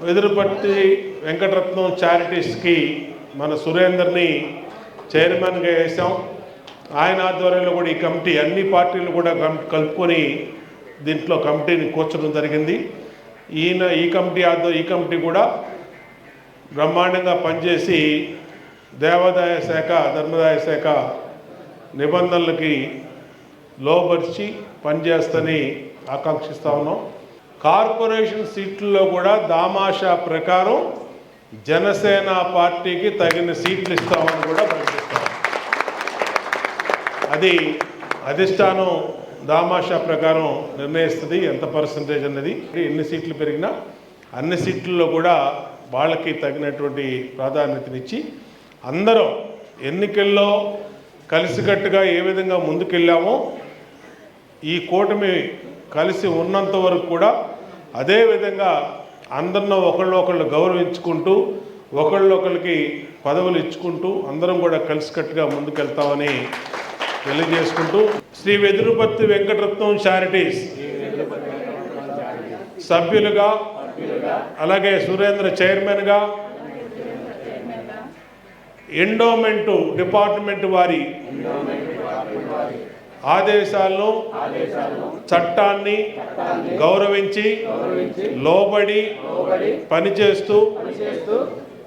వెదురుపర్తి వెంకటరత్నం చారిటీస్కి మన సురేందర్ని చైర్మన్గా వేసాం. ఆయన ఆధ్వర్యంలో కూడా ఈ కమిటీ అన్ని పార్టీలు కూడా కలుపుకొని దీంట్లో కమిటీని కూర్చడం జరిగింది. ఈ కమిటీ కూడా బ్రహ్మాండంగా పనిచేసి దేవాదాయ శాఖ ధర్మదాయ శాఖ నిబంధనలకి లోబర్చి పనిచేస్తని ఆకాంక్షిస్తూ ఉన్నాం. కార్పొరేషన్ సీట్లలో కూడా దామాషా ప్రకారం జనసేన పార్టీకి తగిన సీట్లు ఇస్తామని కూడా ప్రకటిస్తాం. అది అధిష్టానం దామాషా ప్రకారం నిర్ణయిస్తుంది ఎంత పర్సంటేజ్ అన్నది. ఎన్ని సీట్లు పెరిగినా అన్ని సీట్లలో కూడా వాళ్ళకి తగినటువంటి ప్రాధాన్యతనిచ్చి అందరం ఎన్నికల్లో కలిసికట్టుగా ఏ విధంగా ముందుకెళ్ళామో ఈ కూటమి కలిసి ఉన్నంత వరకు కూడా అదే విధంగా అందరినో ఒకళ్ళు గౌరవించుకుంటూ ఒకళ్ళొకరికి పదవులు ఇచ్చుకుంటూ అందరం కూడా కలిసికట్టుగా ముందుకెళ్తామని తెలియజేసుకుంటూ శ్రీ వెదురుపర్తి వెంకటరత్నం చారిటీస్ సభ్యులుగా అలాగే సురేంద్ర చైర్మన్గా ఎండోమెంట్ డిపార్ట్మెంట్ వారి ఆదేశాలను చట్టాన్ని గౌరవించి లోబడి పనిచేస్తూ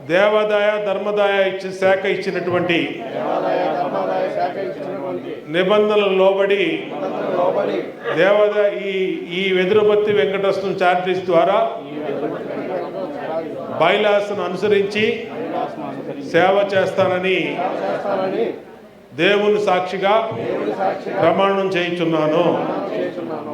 దేవాదాయ ధర్మదాయ శాఖ ఇచ్చినటువంటి నిబంధనలు లోబడి దేవాదాయ ఈ వెదురుపర్తి వెంకటరత్నం చారిటీస్ ద్వారా బైలాస్ను అనుసరించి సేవ చేస్తానని దేవుని సాక్షిగా ప్రమాణం చేయించున్నాను.